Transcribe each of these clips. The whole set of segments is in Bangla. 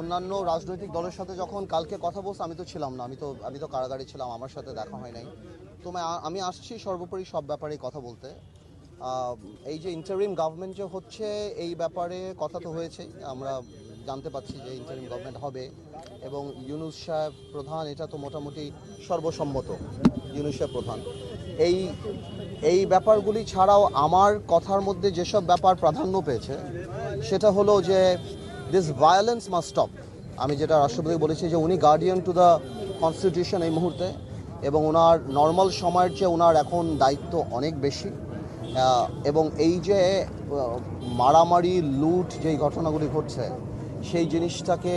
অন্যান্য রাজনৈতিক দলের সাথে যখন কালকে কথা বলছি, আমি তো ছিলাম না, আমি তো কারাগারে ছিলাম, আমার সাথে দেখা হয় নাই। তো আমি আসছি সর্বোপরি সব ব্যাপারেই কথা বলতে। এই যে ইন্টারিম গভর্নমেন্ট যে হচ্ছে, এই ব্যাপারে কথা তো হয়েছেই, আমরা জানতে পাচ্ছি যে ইন্টারিম গভর্নমেন্ট হবে এবং ইউনূস সাহেব প্রধান, এটা তো মোটামুটি সর্বসম্মত, ইউনূস সাহেব প্রধান। এই এই ব্যাপারগুলি ছাড়াও আমার কথার মধ্যে যেসব ব্যাপার প্রাধান্য পেয়েছে, সেটা হলো যে দিস ভায়োলেন্স মাস্ট স্টপ। আমি যেটা রাষ্ট্রপতি বলেছি যে উনি গার্ডিয়ান টু দ্য কনস্টিটিউশন এই মুহূর্তে, এবং ওনার নর্মাল সময়ের চেয়ে ওনার এখন দায়িত্ব অনেক বেশি। এবং এই যে মারামারি, লুট, যেই ঘটনাগুলি ঘটছে, সেই জিনিসটাকে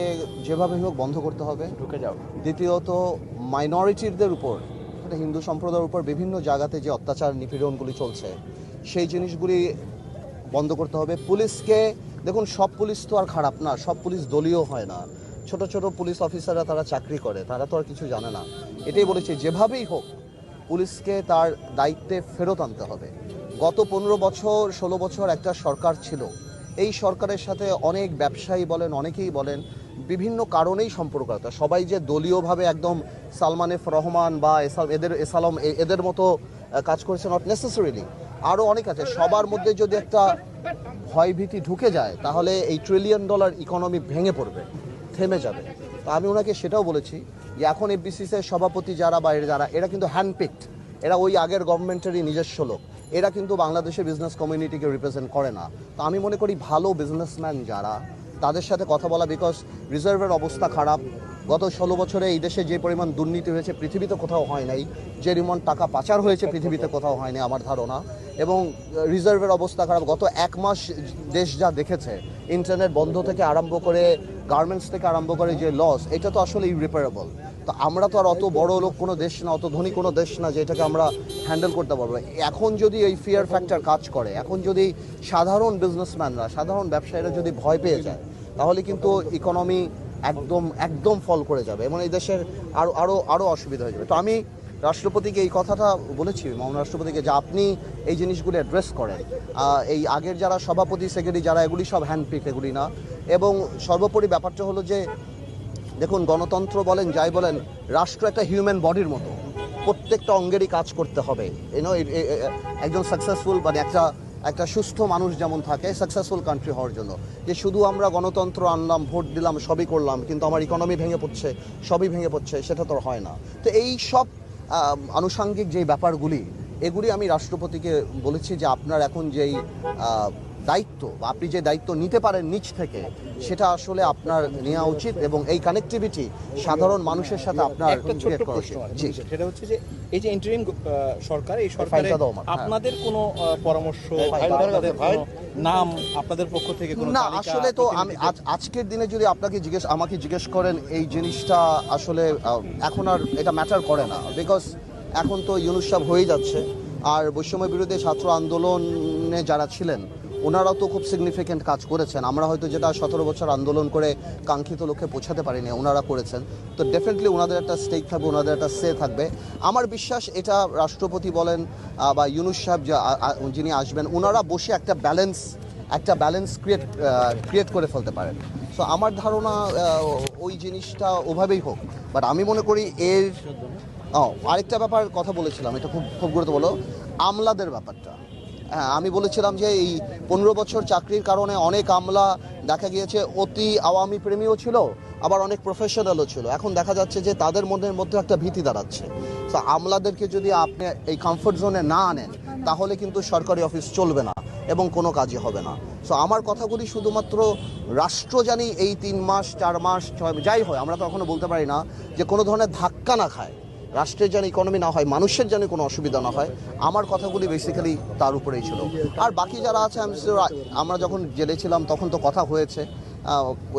যেভাবে হোক বন্ধ করতে হবে। দ্বিতীয়ত, মাইনরিটিদের উপর, হিন্দু সম্প্রদায়ের উপর বিভিন্ন জায়গাতে যে অত্যাচার নিপীড়নগুলি চলছে, সেই জিনিসগুলি বন্ধ করতে হবে। পুলিশকে দেখুন, সব পুলিশ তো আর খারাপ না, সব পুলিশ দলীয় হয় না। ছোট ছোট পুলিশ অফিসাররা তারা চাকরি করে, তারা তো আর কিছু জানে না। এটাই বলেছি, যেভাবেই হোক পুলিশকে তার দায়িত্বে ফেরত আনতে হবে। গত 15 বছর 16 বছর একটা সরকার ছিল, এই সরকারের সাথে অনেক ব্যবসায়ী বলেন, অনেকেই বলেন, বিভিন্ন কারণেই সম্পর্ক আছে। সবাই যে দলীয়ভাবে একদম সালমান এফ রহমান বা এসালম এদের মতো কাজ করেছে, নট নেসেসারিলি, আরও অনেক আছে। সবার মধ্যে যদি একটা ভয়ভীতি ঢুকে যায়, তাহলে এই $1 ট্রিলিয়ন ইকোনমি ভেঙে পড়বে, থেমে যাবে। তো আমি ওনাকে সেটাও বলেছি যে এখন এফবিসিসির সভাপতি যারা বা এরা কিন্তু হ্যান্ডপিকড, এরা ওই আগের গভর্নমেন্টেরই নিজস্ব লোক, এরা কিন্তু বাংলাদেশের বিজনেস কমিউনিটিকে রিপ্রেজেন্ট করে না। তো আমি মনে করি ভালো বিজনেসম্যান যারা, তাদের সাথে কথা বলা, বিকজ রিজার্ভের অবস্থা খারাপ। গত 16 বছরে এই দেশে যে পরিমাণ দুর্নীতি হয়েছে পৃথিবীতে কোথাও হয় নাই, যে পরিমাণ টাকা পাচার হয়েছে পৃথিবীতে কোথাও হয়নি আমার ধারণা। এবং রিজার্ভের অবস্থা খারাপ। গত 1 মাস দেশ যা দেখেছে, ইন্টারনেট বন্ধ থেকে আরম্ভ করে, গার্মেন্টস থেকে আরম্ভ করে যে লস, এটা তো আসলে ইরিপেয়ারেবল। তো আমরা তো আর অত বড় লোক কোনো দেশ না, অত ধনী কোনো দেশ না যে এটাকে আমরা হ্যান্ডেল করতে পারবো। এখন যদি এই ফিয়ার ফ্যাক্টর কাজ করে, এখন যদি সাধারণ বিজনেসম্যানরা, সাধারণ ব্যবসায়ীরা যদি ভয় পেয়ে যায়, তাহলে কিন্তু ইকোনমি একদম একদম ফল করে যাবে এবং এই দেশের আরও আরও আরও অসুবিধা হয়ে যাবে। তো আমি রাষ্ট্রপতিকে এই কথাটা বলেছি, মাননীয় রাষ্ট্রপতিকে, যে আপনি এই জিনিসগুলো অ্যাড্রেস করেন। এই আগের যারা সভাপতি, সেক্রেটারি যারা, এগুলি সব হ্যান্ডপিক, এগুলি না। এবং সর্বোপরি ব্যাপারটা হলো যে দেখুন, গণতন্ত্র বলেন, যাই বলেন, রাষ্ট্র একটা হিউম্যান বডির মতো, প্রত্যেকটা অঙ্গেরই কাজ করতে হবে। একজন সাকসেসফুল, মানে একটা সুস্থ মানুষ যেমন থাকে সাকসেসফুল কান্ট্রি হওয়ার জন্য, যে শুধু আমরা গণতন্ত্র আনলাম, ভোট দিলাম, সবই করলাম, কিন্তু আমার ইকোনমি ভেঙে পড়ছে, সবই ভেঙে পড়ছে, সেটা তো হয় না। তো এই সব আনুষাঙ্গিক যেই ব্যাপারগুলি, এগুলি আমি রাষ্ট্রপতিকে বলেছি যে আপনার এখন যেই দায়িত্ব, বা আপনি যে দায়িত্ব নিতে পারেন নিজ থেকে, সেটা আসলে আপনার নেওয়া উচিত এবং এই কানেক্টিভিটি সাধারণ মানুষের সাথে আপনার ক্রিয়েট করা উচিত। জি, সেটা হচ্ছে যে এই যে ইন্টারিম সরকার, এই সরকারে আপনাদের কোনো পরামর্শ, নাম আপনাদের পক্ষ থেকে কোনো না, আসলে তো আমি আজকের দিনে যদি আমাকে জিজ্ঞেস করেন, এই জিনিসটা আসলে এখন আর এটা ম্যাটার করে না, বিকজ এখন তো ইউনূস সাহেব হয়ে যাচ্ছে। আর বৈষম্য বিরোধী ছাত্র আন্দোলনে যারা ছিলেন, ওনারাও তো খুব সিগনিফিক্যান্ট কাজ করেছেন। আমরা হয়তো যেটা 17 বছর আন্দোলন করে কাঙ্ক্ষিত লক্ষ্যে পৌঁছাতে পারিনি, ওনারা করেছেন। তো ডেফিনেটলি ওনাদের একটা স্টেক থাকবে, ওনাদের একটা সে থাকবে। আমার বিশ্বাস এটা রাষ্ট্রপতি বলেন বা ইউনূস সাহেব যিনি আসবেন, ওনারা বসে একটা ব্যালেন্স ক্রিয়েট করে ফেলতে পারেন। সো আমার ধারণা ওই জিনিসটা ওভাবেই হোক। বাট আমি মনে করি আরেকটা ব্যাপার কথা বলেছিলাম, এটা খুব খুব গুরুত্বপূর্ণ, আমলাদের ব্যাপারটা। হ্যাঁ, আমি বলেছিলাম যে এই 15 বছর চাকরির কারণে অনেক আমলা দেখা গিয়েছে অতি আওয়ামী প্রেমীও ছিল, আবার অনেক প্রফেশনালও ছিল। এখন দেখা যাচ্ছে যে তাদের মধ্যে একটা ভীতি দাঁড়াচ্ছে। তো আমলাদেরকে যদি আপনি এই কমফোর্ট জোনে না আনেন, তাহলে কিন্তু সরকারি অফিস চলবে না এবং কোনো কাজই হবে না। সো আমার কথাগুলি শুধুমাত্র রাষ্ট্র জানি এই 3 মাস 4 মাস 6, যাই হয়, আমরা তো এখনো বলতে পারি না, যে কোনো ধরনের ধাক্কা না খায়, রাষ্ট্রের যেন ইকোনমি না হয়, মানুষের যেন কোনো অসুবিধা না হয়। আমার কথাগুলি বেসিক্যালি তার উপরেই ছিল। আর বাকি যারা আছে, আমরা যখন জেলে ছিলাম তখন তো কথা হয়েছে।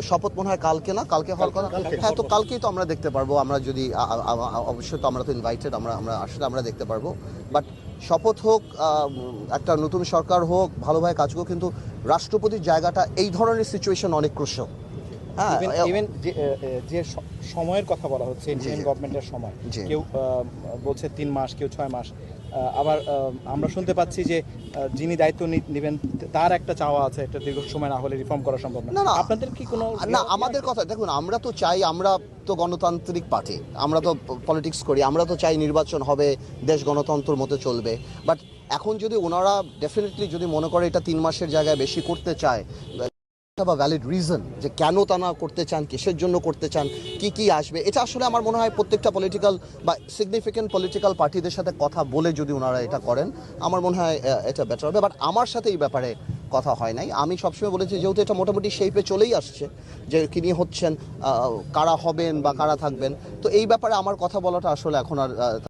শপথ মনে হয় কালকে হওয়ার কথা। হ্যাঁ, তো কালকেই তো আমরা দেখতে পারবো। আমরা যদি অবশ্যই তো আমরা তো ইনভাইটেড, আমরা আসলে আমরা দেখতে পারবো। বাট শপথ হোক, একটা নতুন সরকার হোক, ভালোভাবে কাজ হোক, কিন্তু রাষ্ট্রপতির জায়গাটা এই ধরনের সিচুয়েশন অনেক ক্রুশিয়াল। হ্যাঁ, ইভেন যে সময়ের কথা বলা হচ্ছে, ইন্টারিম গভর্নমেন্টের সময়, কেউ বলছে 3 মাস, কেউ 6 মাস। আবার আমরা শুনতে পাচ্ছি যে যিনি দায়িত্ব নেবেন তার একটা চাওয়া আছে, একটা দীর্ঘ সময় না হলে রিফর্ম করা সম্ভব না। না। আপনাদের কি কোনো না, আমাদের কথা দেখুন, আমরা তো চাই, আমরা তো গণতান্ত্রিক পার্টি, আমরা তো পলিটিক্স করি, আমরা তো চাই নির্বাচন হবে, দেশ গণতন্ত্রের মতো চলবে। বাট এখন যদি ওনারা ডেফিনেটলি যদি মনে করে এটা 3 মাসের জায়গায় বেশি করতে চায়, বা ভ্যালিড রিজন যে কেন তা না করতে চান, কিসের জন্য করতে চান, কি কি আসবে, এটা আসলে আমার মনে হয় প্রত্যেকটা পলিটিক্যাল বা সিগনিফিকেন্ট পলিটিক্যাল পার্টিদের সাথে কথা বলে যদি ওনারা এটা করেন, আমার মনে হয় এটা বেটার হবে। বাট আমার সাথে এই ব্যাপারে কথা হয় নাই। আমি সবসময় বলেছি, যেহেতু এটা মোটামুটি শেপে চলেই আসছে যে কিনি হচ্ছেন, কারা হবেন বা কারা থাকবেন, তো এই ব্যাপারে আমার কথা বলাটা আসলে এখন আর